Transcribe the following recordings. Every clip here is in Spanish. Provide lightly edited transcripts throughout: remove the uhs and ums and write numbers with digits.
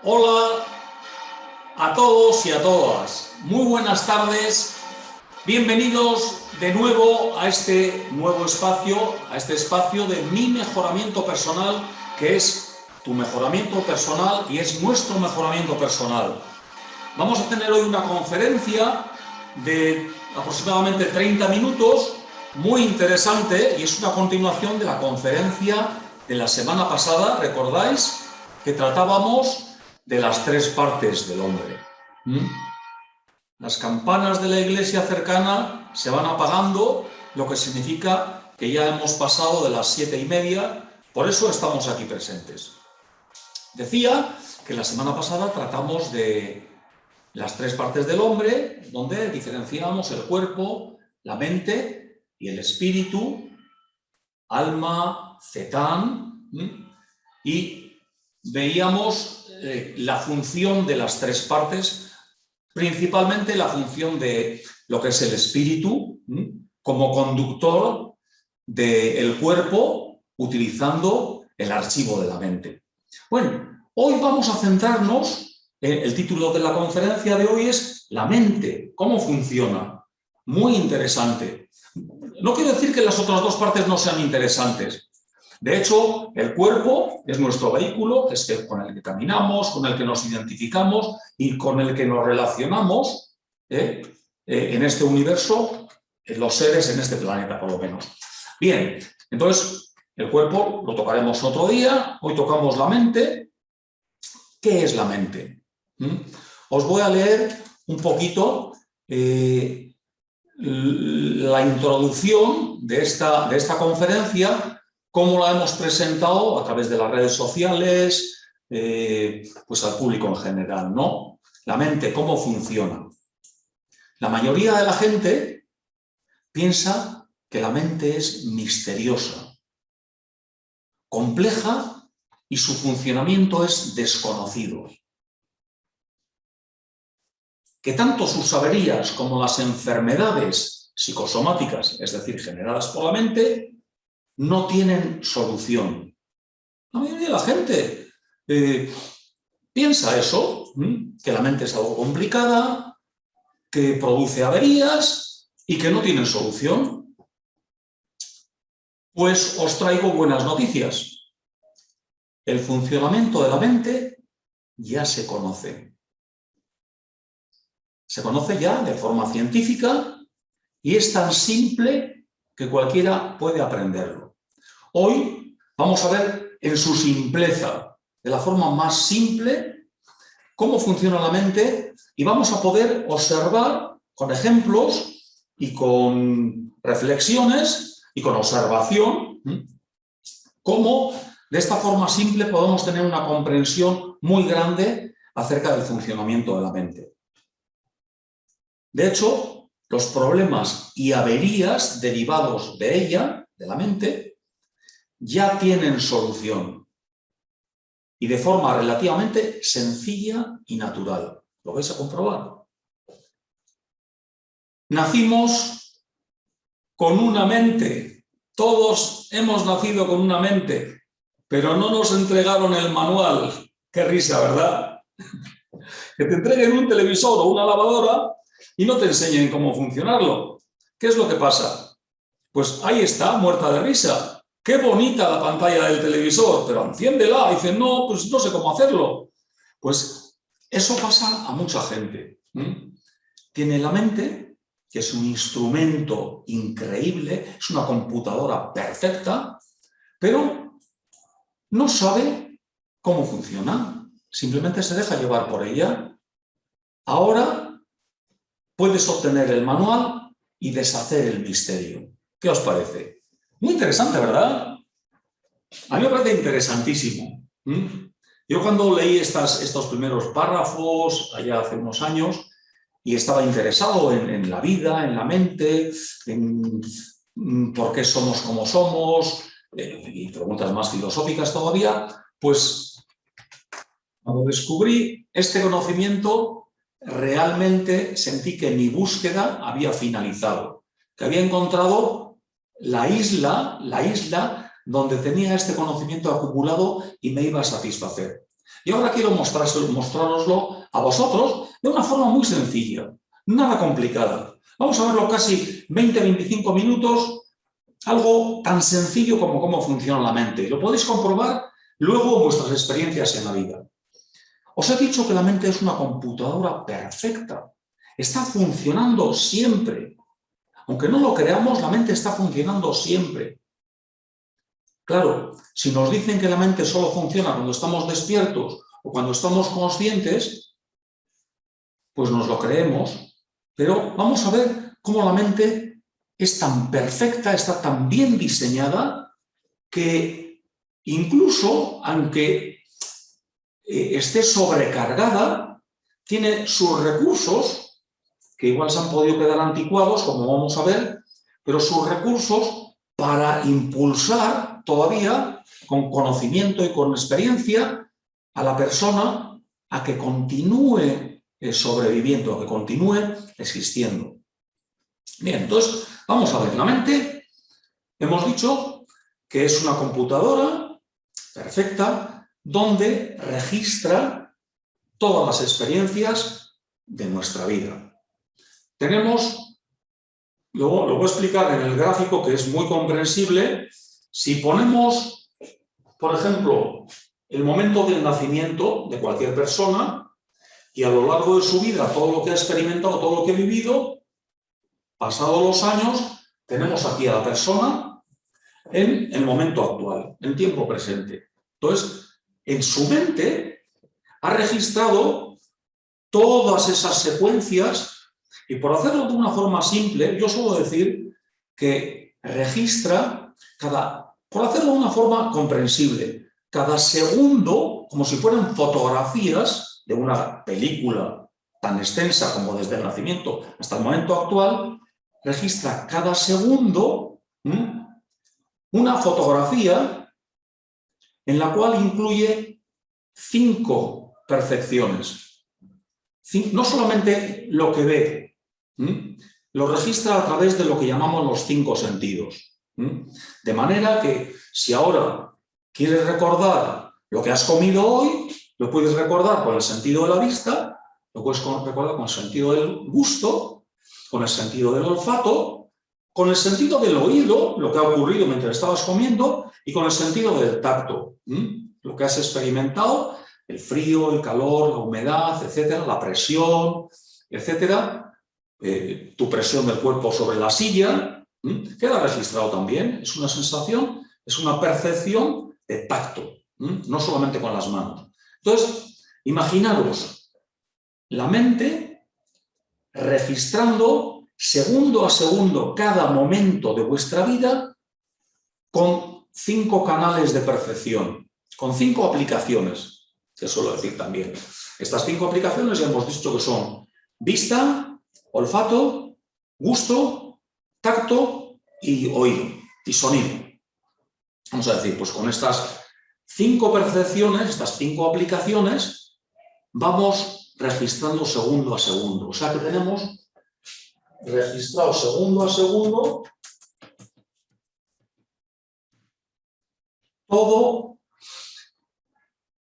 Hola a todos y a todas. Muy buenas tardes. Bienvenidos de nuevo a este nuevo espacio, de mi mejoramiento personal, que es tu mejoramiento personal y es nuestro mejoramiento personal. Vamos a tener hoy una conferencia de aproximadamente 30 minutos, muy interesante, y es una continuación de la conferencia de la semana pasada. ¿Recordáis que tratábamos de las tres partes del hombre? Las campanas de la iglesia cercana se van apagando, lo que significa que ya hemos pasado de las 7:30, por eso estamos aquí presentes. Decía que la semana pasada tratamos de las tres partes del hombre, donde diferenciamos el cuerpo, la mente y el espíritu, alma, cetán, y veíamos la función de las tres partes, principalmente la función de lo que es el espíritu, como conductor del cuerpo, utilizando el archivo de la mente. Bueno, hoy vamos a centrarnos, el título de la conferencia de hoy es La mente, ¿cómo funciona? Muy interesante. No quiero decir que las otras dos partes no sean interesantes. De hecho, el cuerpo es nuestro vehículo, es con el que caminamos, con el que nos identificamos y con el que nos relacionamos en este universo, los seres en este planeta, por lo menos. Bien, entonces, el cuerpo lo tocaremos otro día. Hoy tocamos la mente. ¿Qué es la mente? Os voy a leer un poquito la introducción de esta conferencia, cómo la hemos presentado a través de las redes sociales, pues al público en general, ¿no? La mente, ¿cómo funciona? La mayoría de la gente piensa que la mente es misteriosa, compleja y su funcionamiento es desconocido. Que tanto sus averías como las enfermedades psicosomáticas, es decir, generadas por la mente, no tienen solución. La mayoría de la gente piensa eso, que la mente es algo complicada, que produce averías y que no tienen solución. Pues os traigo buenas noticias. El funcionamiento de la mente ya se conoce. Se conoce ya de forma científica y es tan simple que cualquiera puede aprenderlo. Hoy vamos a ver en su simpleza, de la forma más simple, cómo funciona la mente y vamos a poder observar con ejemplos y con reflexiones y con observación cómo de esta forma simple podemos tener una comprensión muy grande acerca del funcionamiento de la mente. De hecho, los problemas y averías derivados de ella, de la mente, ya tienen solución y de forma relativamente sencilla y natural. ¿Lo vais a comprobar? Nacimos con una mente. Todos hemos nacido con una mente, pero no nos entregaron el manual. Qué risa, ¿verdad? Que te entreguen un televisor o una lavadora y no te enseñen cómo funcionarlo. ¿Qué es lo que pasa? Pues ahí está, muerta de risa. Qué bonita la pantalla del televisor, pero enciéndela. Y dicen, no, pues no sé cómo hacerlo. Pues eso pasa a mucha gente. Tiene la mente, que es un instrumento increíble, es una computadora perfecta, pero no sabe cómo funciona. Simplemente se deja llevar por ella. Ahora puedes obtener el manual y deshacer el misterio. ¿Qué os parece? Muy interesante, ¿verdad? A mí me parece interesantísimo. Yo cuando leí estos primeros párrafos, allá hace unos años, y estaba interesado en la vida, en la mente, en por qué somos como somos, y preguntas más filosóficas todavía, pues cuando descubrí este conocimiento, realmente sentí que mi búsqueda había finalizado, que había encontrado la isla donde tenía este conocimiento acumulado y me iba a satisfacer. Y ahora quiero mostrároslo a vosotros de una forma muy sencilla, nada complicada. Vamos a verlo casi 20-25 minutos, algo tan sencillo como cómo funciona la mente. Lo podéis comprobar luego en vuestras experiencias en la vida. Os he dicho que la mente es una computadora perfecta. Está funcionando siempre. Aunque no lo creamos, la mente está funcionando siempre. Claro, si nos dicen que la mente solo funciona cuando estamos despiertos o cuando estamos conscientes, pues nos lo creemos. Pero vamos a ver cómo la mente es tan perfecta, está tan bien diseñada, que incluso, aunque esté sobrecargada, tiene sus recursos, que igual se han podido quedar anticuados, como vamos a ver, pero sus recursos para impulsar todavía, con conocimiento y con experiencia, a la persona a que continúe sobreviviendo, a que continúe existiendo. Bien, entonces, vamos a ver, la mente, hemos dicho que es una computadora perfecta donde registra todas las experiencias de nuestra vida. Tenemos, luego lo voy a explicar en el gráfico que es muy comprensible, si ponemos, por ejemplo, el momento del nacimiento de cualquier persona y a lo largo de su vida todo lo que ha experimentado, todo lo que ha vivido, pasados los años, tenemos aquí a la persona en el momento actual, en tiempo presente. Entonces, en su mente ha registrado todas esas secuencias y, por hacerlo de una forma simple, yo suelo decir que registra por hacerlo de una forma comprensible, cada segundo, como si fueran fotografías de una película tan extensa como desde el nacimiento hasta el momento actual, registra cada segundo una fotografía en la cual incluye 5 percepciones. No solamente lo que ve, lo registra a través de lo que llamamos los 5 sentidos. De manera que si ahora quieres recordar lo que has comido hoy, lo puedes recordar con el sentido de la vista, lo puedes recordar con el sentido del gusto, con el sentido del olfato, con el sentido del oído, lo que ha ocurrido mientras estabas comiendo, y con el sentido del tacto, lo que has experimentado, el frío, el calor, la humedad, etcétera, la presión, etcétera, tu presión del cuerpo sobre la silla, queda registrado también, es una sensación, es una percepción de tacto, no solamente con las manos. Entonces, imaginaros la mente registrando segundo a segundo cada momento de vuestra vida con 5 canales de percepción, con 5 aplicaciones, que suelo decir también. Estas 5 aplicaciones ya hemos dicho que son vista, olfato, gusto, tacto y oído, y sonido. Vamos a decir, pues con estas 5 percepciones, estas 5 aplicaciones, vamos registrando segundo a segundo. O sea que tenemos registrado segundo a segundo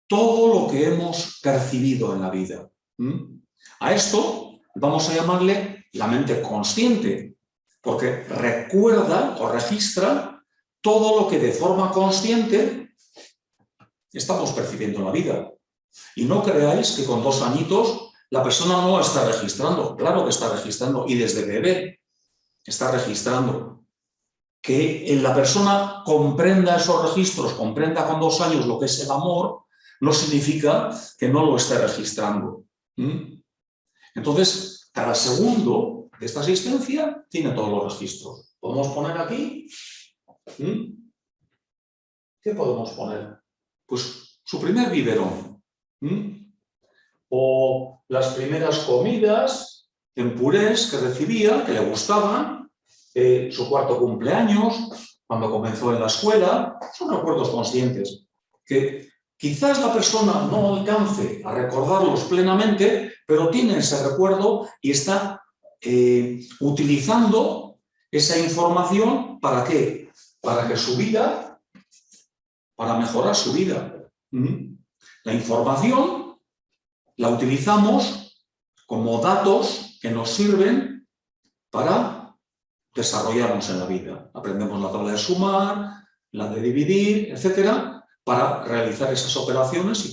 todo lo que hemos percibido en la vida. A esto vamos a llamarle la mente consciente, porque recuerda o registra todo lo que de forma consciente estamos percibiendo en la vida. Y no creáis que con 2 añitos la persona no está registrando. Claro que está registrando, y desde bebé está registrando. Que la persona comprenda esos registros, comprenda con 2 años lo que es el amor, no significa que no lo esté registrando. Entonces, cada segundo de esta asistencia tiene todos los registros. Podemos poner aquí. ¿Qué podemos poner? Pues su primer biberón. O las primeras comidas en purés que recibía, que le gustaban, su 4º cumpleaños, cuando comenzó en la escuela. Son recuerdos conscientes que quizás la persona no alcance a recordarlos plenamente, pero tiene ese recuerdo y está utilizando esa información ¿para qué? Para que su vida, para mejorar su vida. La información la utilizamos como datos que nos sirven para desarrollarnos en la vida. Aprendemos la tabla de sumar, la de dividir, etcétera, para realizar esas operaciones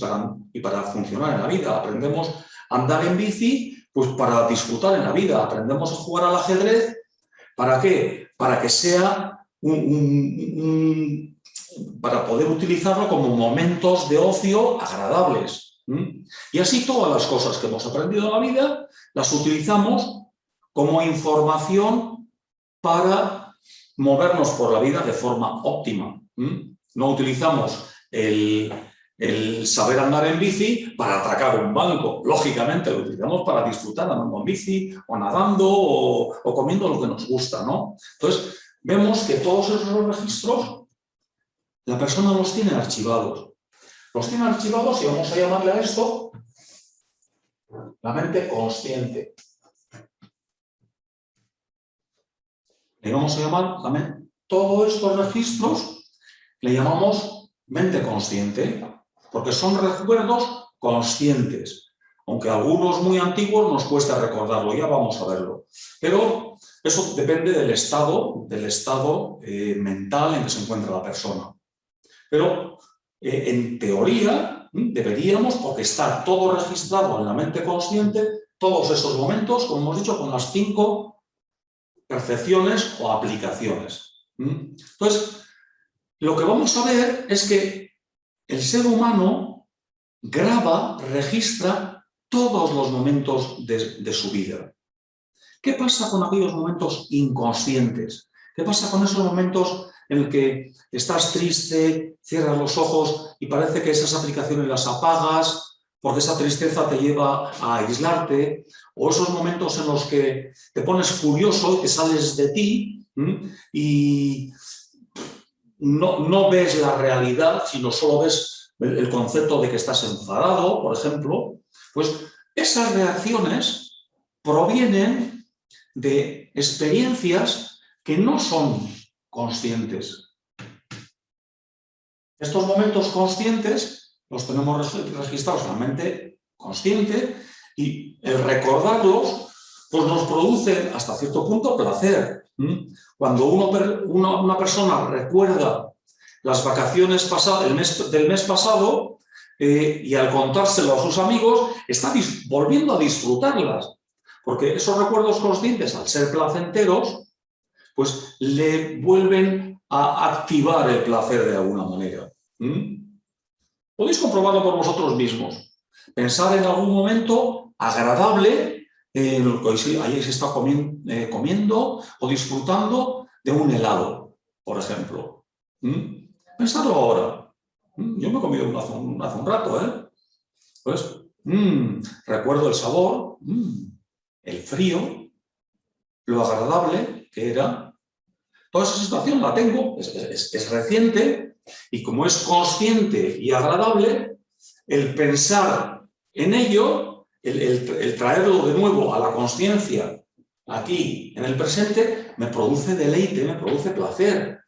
y para funcionar en la vida. Aprendemos a andar en bici, pues para disfrutar en la vida. Aprendemos a jugar al ajedrez, ¿para qué? Para que sea para poder utilizarlo como momentos de ocio agradables. Y así todas las cosas que hemos aprendido en la vida las utilizamos como información para movernos por la vida de forma óptima. No utilizamos el saber andar en bici para atracar un banco. Lógicamente lo utilizamos para disfrutar andando en bici o nadando o comiendo lo que nos gusta, ¿no? Entonces, vemos que todos esos registros la persona los tiene archivados. Los tiene archivados y vamos a llamarle a esto la mente consciente. Le vamos a llamar todos estos registros, le llamamos mente consciente, porque son recuerdos conscientes. Aunque algunos muy antiguos nos cuesta recordarlo, ya vamos a verlo. Pero eso depende del estado mental en que se encuentra la persona. Pero en teoría deberíamos, porque está todo registrado en la mente consciente, todos esos momentos, como hemos dicho, con las 5 percepciones o aplicaciones. Entonces, lo que vamos a ver es que el ser humano graba, registra todos los momentos de su vida. ¿Qué pasa con aquellos momentos inconscientes? ¿Qué pasa con esos momentos en el que estás triste, cierras los ojos y parece que esas aplicaciones las apagas porque esa tristeza te lleva a aislarte? O esos momentos en los que te pones furioso y te sales de ti y no ves la realidad, sino solo ves el concepto de que estás enfadado, por ejemplo. Pues esas reacciones provienen de experiencias que no son conscientes. Estos momentos conscientes los tenemos registrados en la mente consciente y el recordarlos pues nos produce hasta cierto punto placer. Cuando una persona recuerda las vacaciones pasadas, del mes pasado y al contárselo a sus amigos está volviendo a disfrutarlas. Porque esos recuerdos conscientes, al ser placenteros, pues le vuelven a activar el placer de alguna manera. Podéis comprobarlo por vosotros mismos. Pensar en algún momento agradable en el que hayáis estado comiendo o disfrutando de un helado, por ejemplo. Pensadlo ahora. Yo me he comido uno hace un rato, Pues, recuerdo el sabor, el frío, lo agradable que era. Toda esa situación la tengo, es reciente, y como es consciente y agradable, el pensar en ello, el traerlo de nuevo a la consciencia, aquí, en el presente, me produce deleite, me produce placer.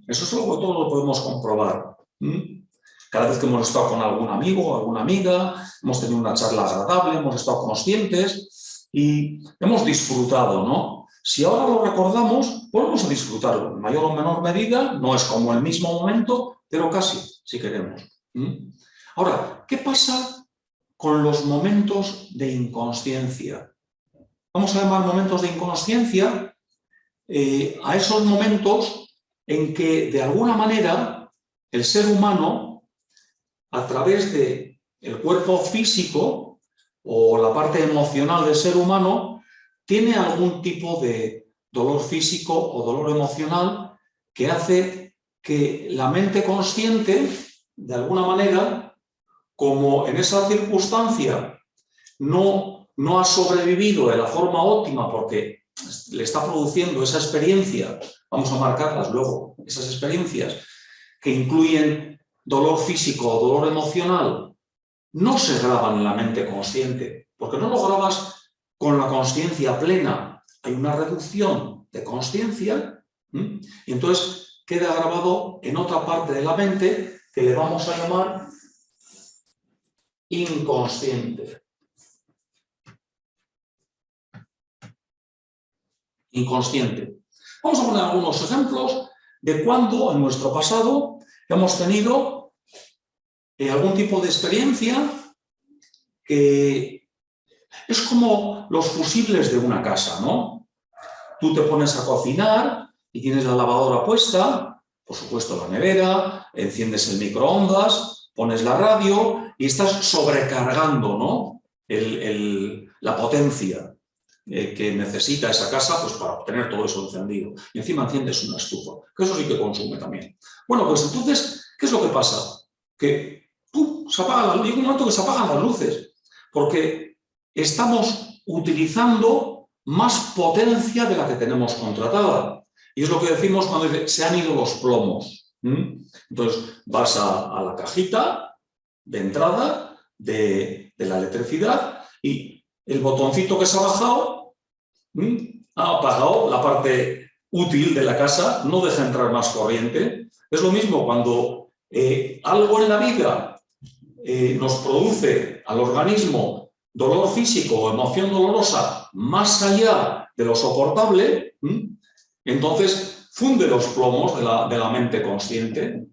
Eso es algo que todos lo podemos comprobar. Cada vez que hemos estado con algún amigo o alguna amiga, hemos tenido una charla agradable, hemos estado conscientes y hemos disfrutado, ¿no? Si ahora lo recordamos, volvemos a disfrutarlo. En mayor o menor medida, no es como el mismo momento, pero casi, si queremos. Ahora, ¿qué pasa con los momentos de inconsciencia? Vamos a llamar momentos de inconsciencia a esos momentos en que, de alguna manera, el ser humano, a través del cuerpo físico o la parte emocional del ser humano, tiene algún tipo de dolor físico o dolor emocional que hace que la mente consciente, de alguna manera, como en esa circunstancia no ha sobrevivido de la forma óptima porque le está produciendo esa experiencia, vamos a marcarlas luego, esas experiencias que incluyen dolor físico o dolor emocional, no se graban en la mente consciente, porque no lo grabas con la consciencia plena. Hay una reducción de consciencia y entonces queda grabado en otra parte de la mente que le vamos a llamar inconsciente. Inconsciente. Vamos a poner algunos ejemplos de cuando en nuestro pasado hemos tenido algún tipo de experiencia que es como los fusibles de una casa, ¿no? Tú te pones a cocinar y tienes la lavadora puesta, por supuesto la nevera, enciendes el microondas, pones la radio y estás sobrecargando, ¿no? La potencia que necesita esa casa pues, para obtener todo eso encendido. Y encima enciendes una estufa, que eso sí que consume también. Bueno, pues entonces, ¿qué es lo que pasa? Que llega un momento que se apagan las luces, porque estamos utilizando más potencia de la que tenemos contratada. Y es lo que decimos cuando se han ido los plomos. Entonces, vas a la cajita de entrada de la electricidad y el botoncito que se ha bajado ha apagado la parte útil de la casa, no deja entrar más corriente. Es lo mismo cuando algo en la vida nos produce al organismo dolor físico o emoción dolorosa más allá de lo soportable, entonces funde los plomos de la mente consciente.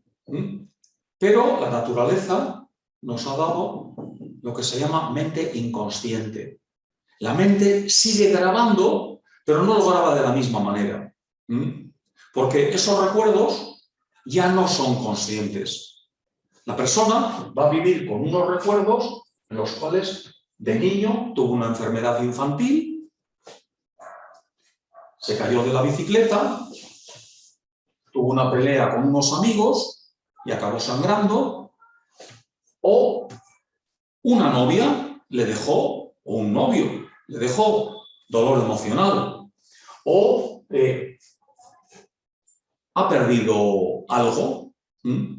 Pero la naturaleza nos ha dado lo que se llama mente inconsciente. La mente sigue grabando, pero no lo graba de la misma manera. Porque esos recuerdos ya no son conscientes. La persona va a vivir con unos recuerdos en los cuales de niño tuvo una enfermedad infantil, se cayó de la bicicleta, tuvo una pelea con unos amigos y acabó sangrando, o una novia le dejó, o un novio le dejó dolor emocional, o ha perdido algo,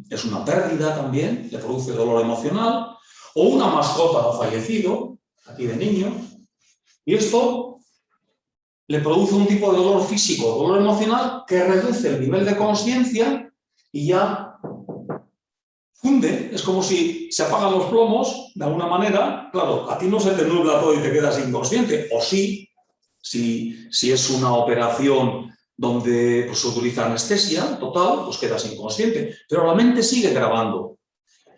es una pérdida también, le produce dolor emocional, o una mascota ha fallecido, aquí de niño, y esto le produce un tipo de dolor físico, dolor emocional, que reduce el nivel de conciencia y ya funde. Es como si se apagan los plomos, de alguna manera. Claro, a ti no se te nubla todo y te quedas inconsciente, o sí, si es una operación donde pues, se utiliza anestesia total, pues quedas inconsciente. Pero la mente sigue grabando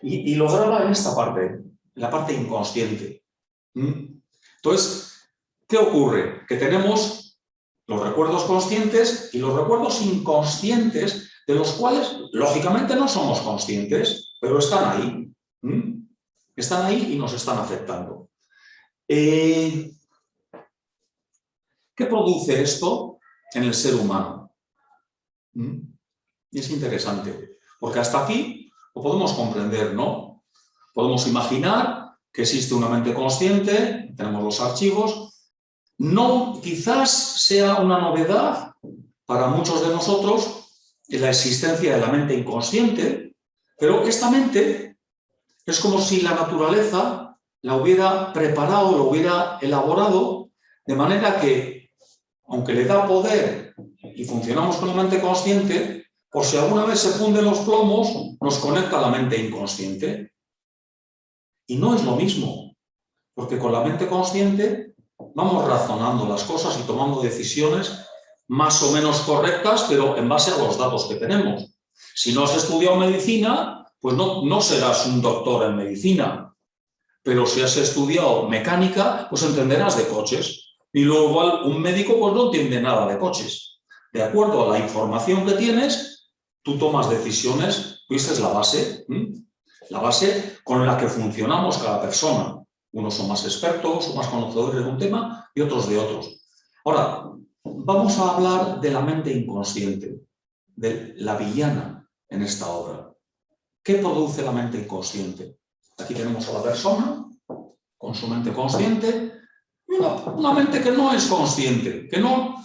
y lo graba en esta parte, en la parte inconsciente. Entonces, ¿qué ocurre? Que tenemos los recuerdos conscientes y los recuerdos inconscientes, de los cuales, lógicamente, no somos conscientes, pero están ahí. Están ahí y nos están afectando. ¿Qué produce esto en el ser humano? Y es interesante, porque hasta aquí lo podemos comprender, ¿no? Podemos imaginar que existe una mente consciente, tenemos los archivos. No, quizás sea una novedad para muchos de nosotros la existencia de la mente inconsciente, pero esta mente es como si la naturaleza la hubiera preparado, lo hubiera elaborado, de manera que, aunque le da poder y funcionamos con la mente consciente, por si alguna vez se funden los plomos, nos conecta a la mente inconsciente. Y no es lo mismo, porque con la mente consciente vamos razonando las cosas y tomando decisiones más o menos correctas, pero en base a los datos que tenemos. Si no has estudiado medicina, pues no serás un doctor en medicina. Pero si has estudiado mecánica, pues entenderás de coches. Y luego igual un médico pues no entiende nada de coches. De acuerdo a la información que tienes, tú tomas decisiones, esa es la base con la que funcionamos cada persona. Unos son más expertos o más conocedores de un tema y otros de otros. Ahora, vamos a hablar de la mente inconsciente, de la villana en esta obra. ¿Qué produce la mente inconsciente? Aquí tenemos a la persona con su mente consciente, una mente que no es consciente, que no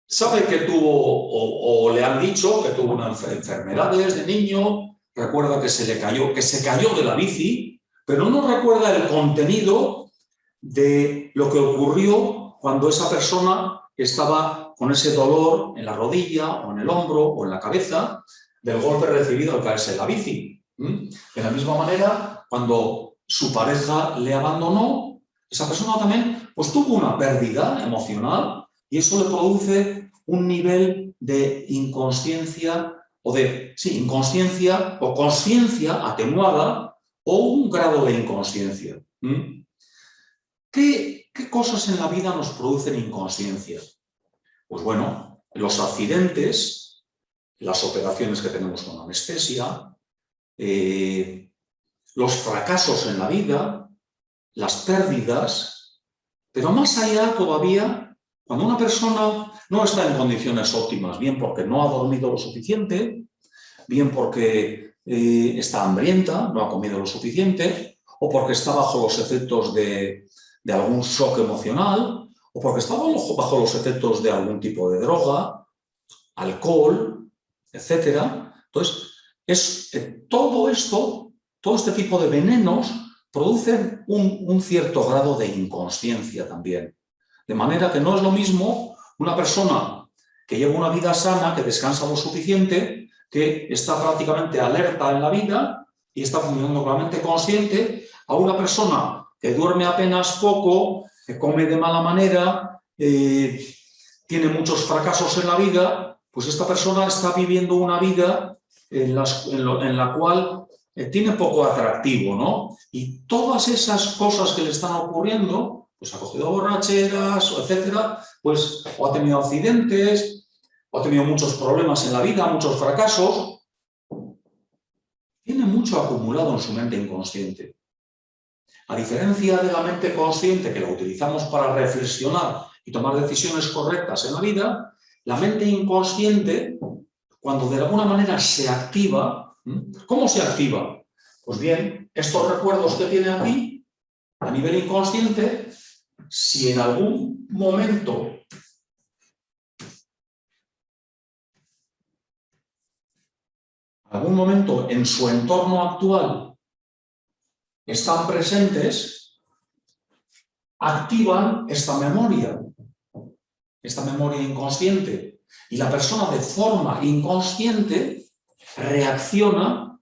sabe que tuvo, o le han dicho que tuvo una enfermedades de niño, recuerda que se cayó de la bici, pero no recuerda el contenido de lo que ocurrió cuando esa persona estaba con ese dolor en la rodilla, o en el hombro, o en la cabeza, del golpe recibido al caerse en la bici. De la misma manera, cuando su pareja le abandonó, esa persona también pues, tuvo una pérdida emocional y eso le produce un nivel de inconsciencia inconsciencia o consciencia atenuada o un grado de inconsciencia. ¿Qué cosas en la vida nos producen inconsciencia? Pues bueno, los accidentes, las operaciones que tenemos con anestesia, los fracasos en la vida, las pérdidas, pero más allá todavía, cuando una persona no está en condiciones óptimas, bien porque no ha dormido lo suficiente, bien porque está hambrienta, no ha comido lo suficiente, o porque está bajo los efectos de algún shock emocional, o porque está bajo los efectos de algún tipo de droga, alcohol, etc. Entonces, todo este tipo de venenos producen un cierto grado de inconsciencia también. De manera que no es lo mismo una persona que lleva una vida sana, que descansa lo suficiente, que está prácticamente alerta en la vida y está funcionando claramente consciente, a una persona que duerme apenas poco, que come de mala manera, tiene muchos fracasos en la vida, pues esta persona está viviendo una vida en la cual tiene poco atractivo, ¿no? Y todas esas cosas que le están ocurriendo, pues ha cogido borracheras, etcétera, pues o ha tenido accidentes, o ha tenido muchos problemas en la vida, muchos fracasos, tiene mucho acumulado en su mente inconsciente. A diferencia de la mente consciente, que la utilizamos para reflexionar y tomar decisiones correctas en la vida, la mente inconsciente, cuando de alguna manera se activa, ¿cómo se activa? Pues bien, estos recuerdos que tiene aquí, a nivel inconsciente, si en algún momento en su entorno actual están presentes, activan esta memoria inconsciente. Y la persona de forma inconsciente reacciona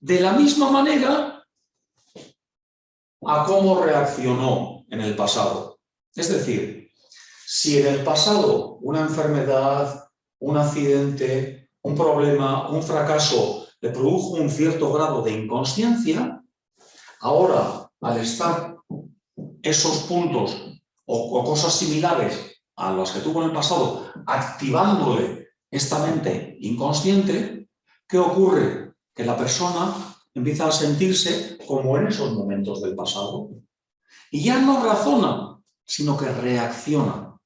de la misma manera a cómo reaccionó en el pasado. Es decir, si en el pasado una enfermedad, un accidente, un problema, un fracaso le produjo un cierto grado de inconsciencia, ahora, al estar esos puntos o cosas similares a las que tuvo en el pasado, activándole esta mente inconsciente, ¿qué ocurre? Que la persona empieza a sentirse como en esos momentos del pasado. Y ya no razona, sino que reacciona.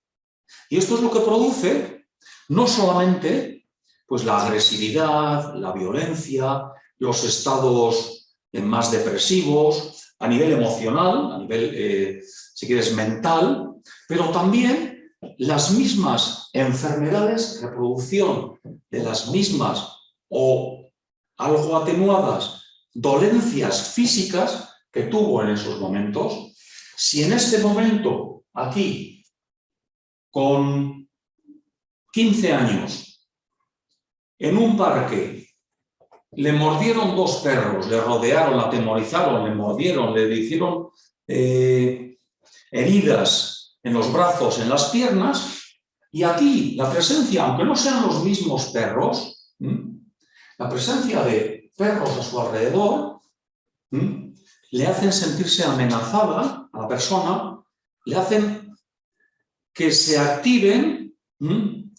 Y esto es lo que produce no solamente pues, la agresividad, la violencia, los estados más depresivos, a nivel emocional, a nivel, si quieres, mental, pero también las mismas enfermedades, reproducción de las mismas o algo atenuadas dolencias físicas que tuvo en esos momentos. Si en este momento, aquí, con 15 años, en un parque, le mordieron dos perros, le rodearon, la atemorizaron, le mordieron, le hicieron heridas en los brazos, en las piernas, y aquí la presencia, aunque no sean los mismos perros, la presencia de perros a su alrededor le hacen sentirse amenazada a la persona, le hacen que se activen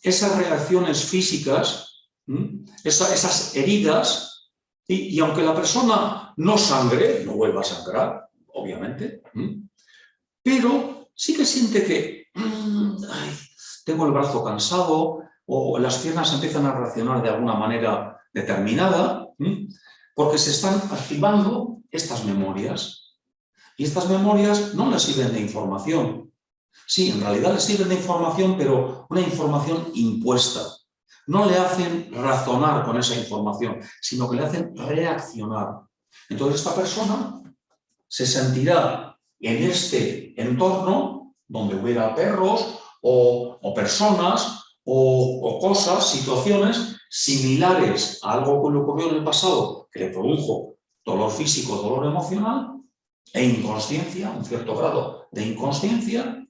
esas reacciones físicas, esas heridas, y aunque la persona no sangre, no vuelva a sangrar, obviamente, pero sí que siente que tengo el brazo cansado o las piernas empiezan a reaccionar de alguna manera determinada, porque se están activando estas memorias. Y estas memorias no les sirven de información. Sí, en realidad les sirven de información, pero una información impuesta. No le hacen razonar con esa información, sino que le hacen reaccionar. Entonces esta persona se sentirá en este entorno donde hubiera perros o personas o cosas, situaciones similares a algo que le ocurrió en el pasado, que le produjo dolor físico, dolor emocional e inconsciencia, un cierto grado de inconsciencia,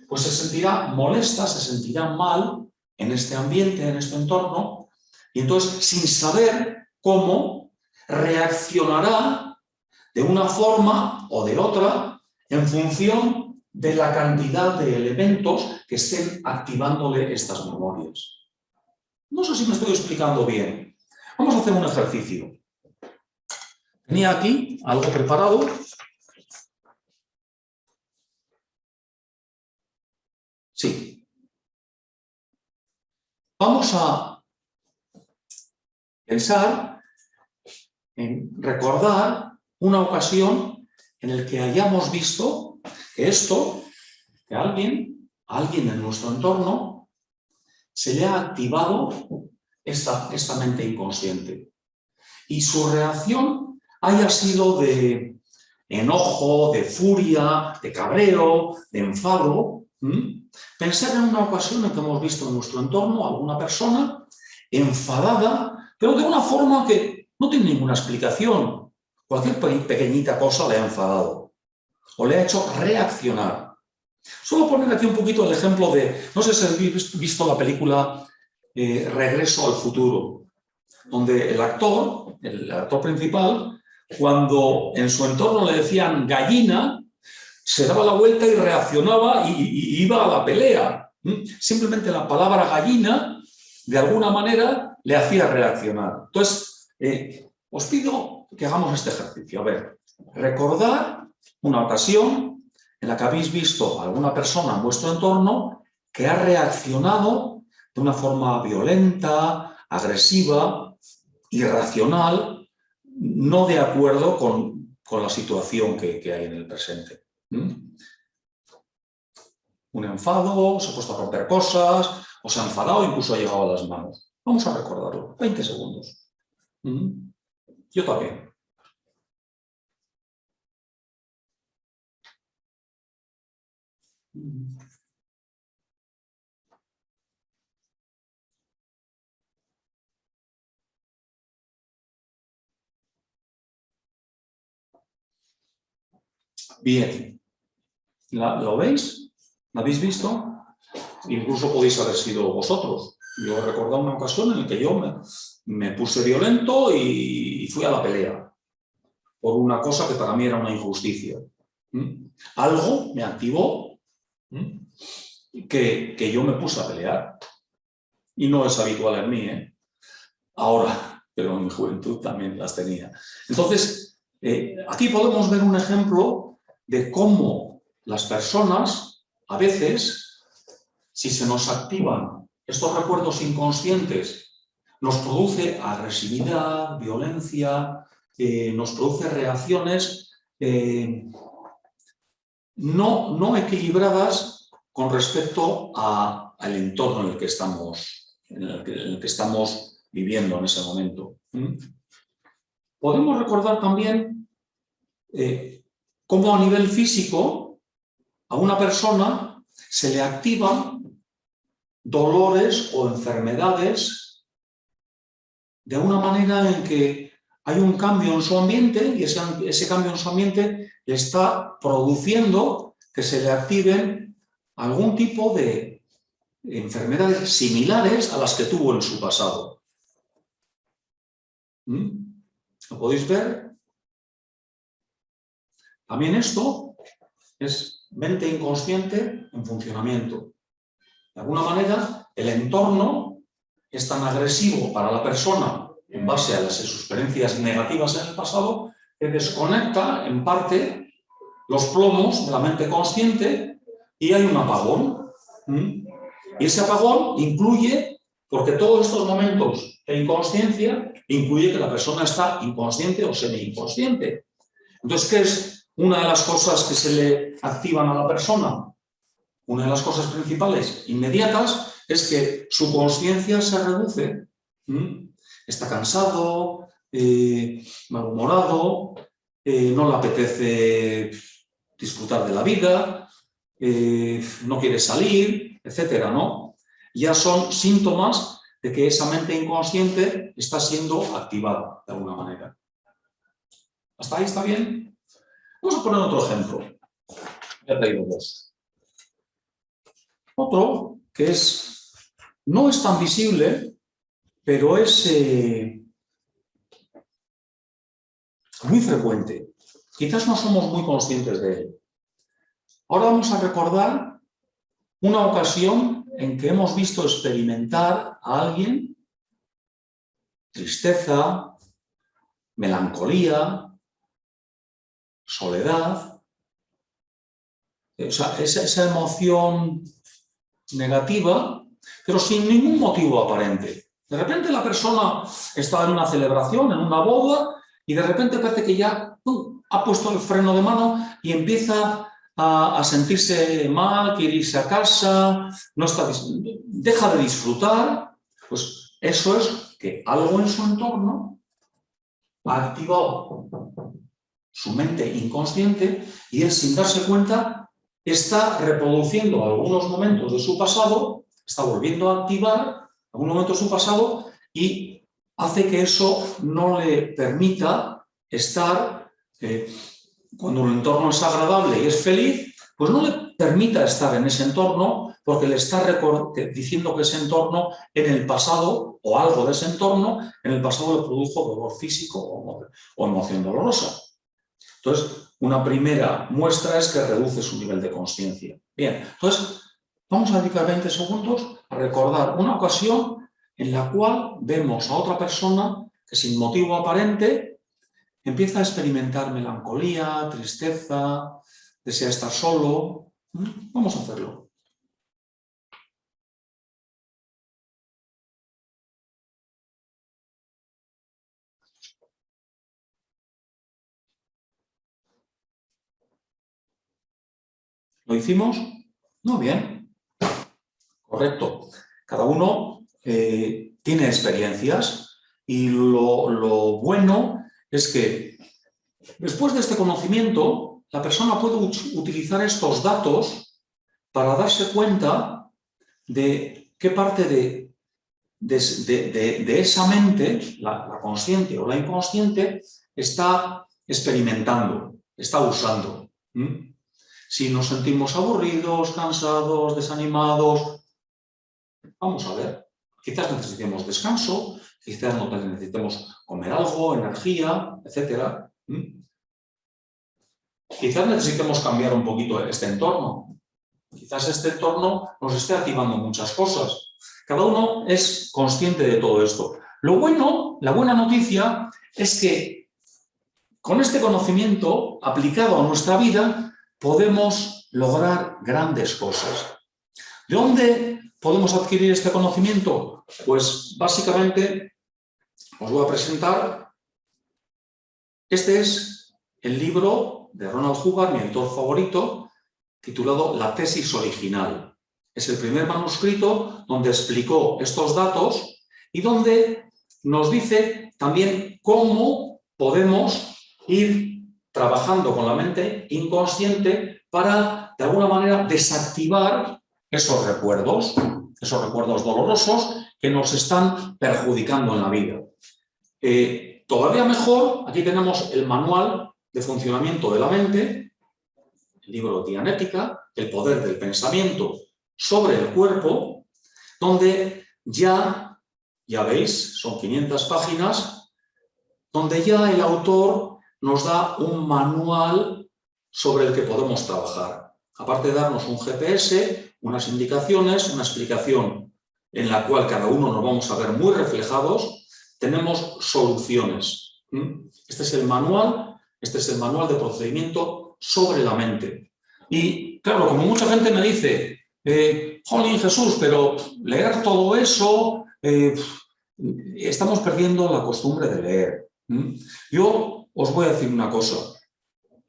pues se sentirá molesta, se sentirá mal en este ambiente, en este entorno, y entonces, sin saber cómo, reaccionará de una forma o de otra en función de la cantidad de elementos que estén activándole estas memorias. No sé si me estoy explicando bien. Vamos a hacer un ejercicio. Tenía aquí algo preparado. Sí. Vamos a pensar en recordar una ocasión en la que hayamos visto que que alguien en nuestro entorno se le ha activado esta mente inconsciente y su reacción haya sido de enojo, de furia, de cabreo, de enfado. Pensar en una ocasión en que hemos visto en nuestro entorno a alguna persona enfadada, pero de una forma que no tiene ninguna explicación. Cualquier pequeñita cosa le ha enfadado o le ha hecho reaccionar. Solo poner aquí un poquito el ejemplo de, no sé si habéis visto la película Regreso al futuro, donde el actor principal, cuando en su entorno le decían gallina, se daba la vuelta y reaccionaba y iba a la pelea. Simplemente la palabra gallina, de alguna manera, le hacía reaccionar. Entonces, os pido que hagamos este ejercicio. A ver, recordar una ocasión en la que habéis visto a alguna persona en vuestro entorno que ha reaccionado de una forma violenta, agresiva, irracional, no de acuerdo con la situación que hay en el presente. Un enfado, se ha puesto a romper cosas, o se ha enfadado, incluso ha llegado a las manos. Vamos a recordarlo. 20 segundos. Yo también. Bien. ¿Lo veis? ¿Lo habéis visto? Incluso podéis haber sido vosotros. Yo he recordado una ocasión en la que yo me puse violento y fui a la pelea por una cosa que para mí era una injusticia. Algo me activó que yo me puse a pelear. Y no es habitual en mí, ahora, pero en mi juventud también las tenía. Entonces, aquí podemos ver un ejemplo de cómo las personas, a veces, si se nos activan estos recuerdos inconscientes, nos produce agresividad, violencia, nos produce reacciones no equilibradas con respecto al entorno en el que estamos viviendo en ese momento. Podemos recordar también cómo a nivel físico a una persona se le activan dolores o enfermedades de una manera en que hay un cambio en su ambiente y ese cambio en su ambiente le está produciendo que se le activen algún tipo de enfermedades similares a las que tuvo en su pasado. ¿Lo podéis ver? También esto es mente inconsciente en funcionamiento. De alguna manera, el entorno es tan agresivo para la persona en base a sus experiencias negativas en el pasado que desconecta en parte los plomos de la mente consciente y hay un apagón. Y ese apagón incluye, porque todos estos momentos de inconsciencia incluye que la persona está inconsciente o semi-inconsciente. Entonces, ¿qué es una de las cosas que se le activan a la persona? Una de las cosas principales inmediatas es que su consciencia se reduce. Está cansado, malhumorado, no le apetece disfrutar de la vida, no quiere salir, etcétera, ¿no? Ya son síntomas de que esa mente inconsciente está siendo activada de alguna manera. ¿Hasta ahí está bien? Vamos a poner otro ejemplo. Ya he traído dos. Otro que no es tan visible, pero es muy frecuente. Quizás no somos muy conscientes de él. Ahora vamos a recordar una ocasión en que hemos visto experimentar a alguien tristeza, melancolía, soledad, o sea, esa emoción negativa, pero sin ningún motivo aparente. De repente la persona está en una celebración, en una boda, y de repente parece que ya ha puesto el freno de mano y empieza a sentirse mal, quiere irse a casa, no está, deja de disfrutar. Pues eso es que algo en su entorno ha activado su mente inconsciente y él, sin darse cuenta, está reproduciendo algunos momentos de su pasado, está volviendo a activar algunos momentos de su pasado y hace que eso no le permita estar, cuando el entorno es agradable y es feliz, pues no le permita estar en ese entorno porque le está diciendo que ese entorno en el pasado, o algo de ese entorno, en el pasado le produjo dolor físico o emoción dolorosa. Entonces, una primera muestra es que reduce su nivel de consciencia. Bien, entonces vamos a dedicar 20 segundos a recordar una ocasión en la cual vemos a otra persona que sin motivo aparente empieza a experimentar melancolía, tristeza, desea estar solo. Vamos a hacerlo. ¿Lo hicimos? Muy bien. Correcto. Cada uno tiene experiencias y lo bueno es que después de este conocimiento, la persona puede utilizar estos datos para darse cuenta de qué parte de esa mente, la consciente o la inconsciente, está experimentando, está usando. Si nos sentimos aburridos, cansados, desanimados, vamos a ver, quizás necesitemos descanso, quizás necesitemos comer algo, energía, etc. Quizás necesitemos cambiar un poquito este entorno. Quizás este entorno nos esté activando muchas cosas. Cada uno es consciente de todo esto. Lo bueno, la buena noticia es que con este conocimiento aplicado a nuestra vida podemos lograr grandes cosas. ¿De dónde podemos adquirir este conocimiento? Pues básicamente os voy a presentar. Este es el libro de Ronald Hubbard, mi autor favorito, titulado La tesis original. Es el primer manuscrito donde explicó estos datos y donde nos dice también cómo podemos ir trabajando con la mente inconsciente para, de alguna manera, desactivar esos recuerdos dolorosos que nos están perjudicando en la vida. Todavía mejor, aquí tenemos el manual de funcionamiento de la mente, el libro Dianética, el poder del pensamiento sobre el cuerpo, donde ya veis, son 500 páginas, donde ya el autor nos da un manual sobre el que podemos trabajar. Aparte de darnos un GPS, unas indicaciones, una explicación en la cual cada uno nos vamos a ver muy reflejados, tenemos soluciones. Este es el manual de procedimiento sobre la mente. Y claro, como mucha gente me dice, jolín Jesús, pero leer todo eso, estamos perdiendo la costumbre de leer. Yo os voy a decir una cosa.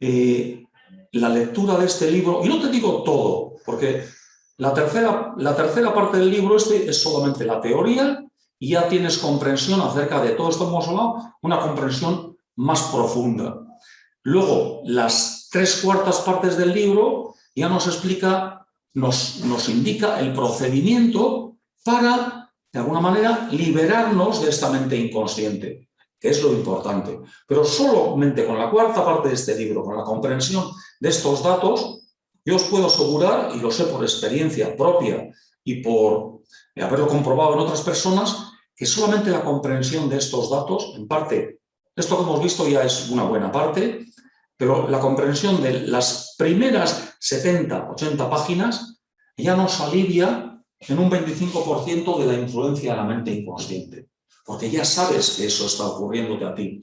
La lectura de este libro, y no te digo todo, porque la tercera parte del libro es solamente la teoría y ya tienes comprensión acerca de todo esto que hemos hablado, una comprensión más profunda. Luego, las 3/4 partes del libro ya nos explica, nos indica el procedimiento para, de alguna manera, liberarnos de esta mente inconsciente. que es lo importante. Pero solamente con la cuarta parte de este libro, con la comprensión de estos datos, yo os puedo asegurar, y lo sé por experiencia propia y por haberlo comprobado en otras personas, que solamente la comprensión de estos datos, en parte, esto que hemos visto ya es una buena parte, pero la comprensión de las primeras 70, 80 páginas ya nos alivia en un 25% de la influencia de la mente inconsciente, porque ya sabes que eso está ocurriéndote a ti.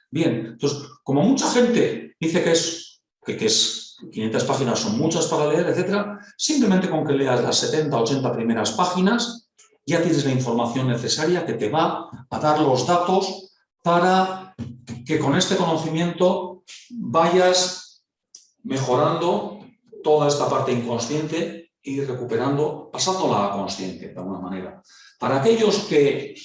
Bien, entonces, como mucha gente dice que 500 páginas son muchas para leer, etc., simplemente con que leas las 70, 80 primeras páginas, ya tienes la información necesaria que te va a dar los datos para que con este conocimiento vayas mejorando toda esta parte inconsciente y recuperando, pasándola a consciente, de alguna manera. Para aquellos que,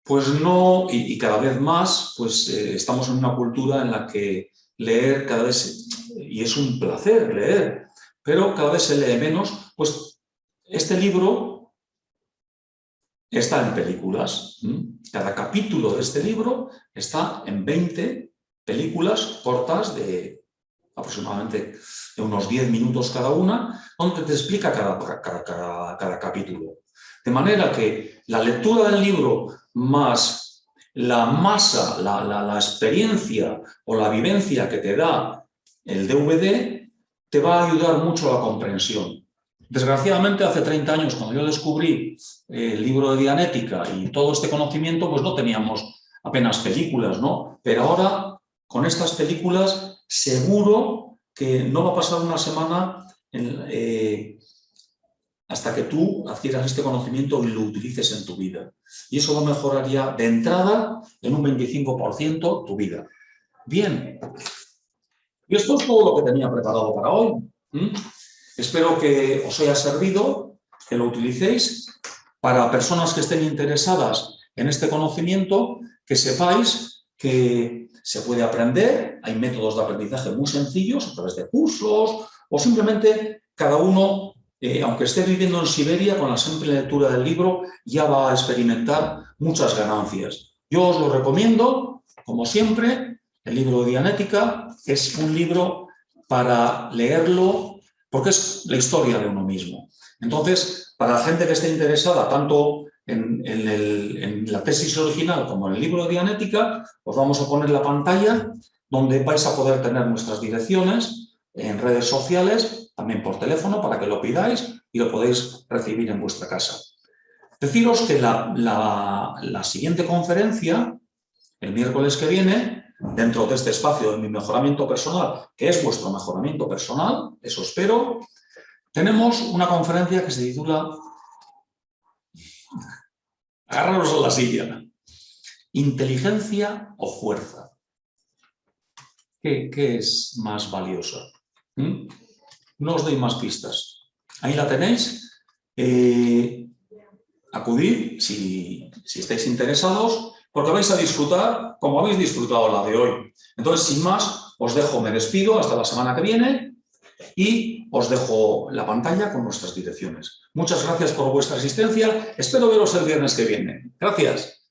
pues no, y cada vez más, pues estamos en una cultura en la que leer cada vez, y es un placer leer, pero cada vez se lee menos, pues este libro está en películas. Cada capítulo de este libro está en 20 películas cortas de aproximadamente de unos 10 minutos cada una, donde te explica cada capítulo. De manera que la lectura del libro más la masa, la experiencia o la vivencia que te da el DVD te va a ayudar mucho a la comprensión. Desgraciadamente, hace 30 años, cuando yo descubrí el libro de Dianética y todo este conocimiento, pues no teníamos apenas películas, ¿no? Pero ahora, con estas películas, seguro que no va a pasar una semana hasta que tú adquieras este conocimiento y lo utilices en tu vida. Y eso va a mejorar ya de entrada en un 25% tu vida. Bien. Y esto es todo lo que tenía preparado para hoy. Espero que os haya servido, que lo utilicéis. Para personas que estén interesadas en este conocimiento, que sepáis que se puede aprender. Hay métodos de aprendizaje muy sencillos a través de cursos o simplemente cada uno, aunque esté viviendo en Siberia, con la simple lectura del libro ya va a experimentar muchas ganancias. Yo os lo recomiendo, como siempre. El libro de Dianética es un libro para leerlo porque es la historia de uno mismo. Entonces, para la gente que esté interesada tanto en la tesis original como en el libro de Dianética, os vamos a poner la pantalla donde vais a poder tener nuestras direcciones en redes sociales, también por teléfono, para que lo pidáis y lo podéis recibir en vuestra casa. Deciros que la siguiente conferencia, el miércoles que viene, dentro de este espacio de mi mejoramiento personal, que es vuestro mejoramiento personal, eso espero, tenemos una conferencia que se titula Agarraros a la silla. ¿Inteligencia o fuerza? ¿Qué es más valiosa? No os doy más pistas. Ahí la tenéis. Acudid si estáis interesados, porque vais a disfrutar como habéis disfrutado la de hoy. Entonces, sin más, os dejo, me despido hasta la semana que viene y os dejo la pantalla con nuestras direcciones. Muchas gracias por vuestra asistencia. Espero veros el viernes que viene. Gracias.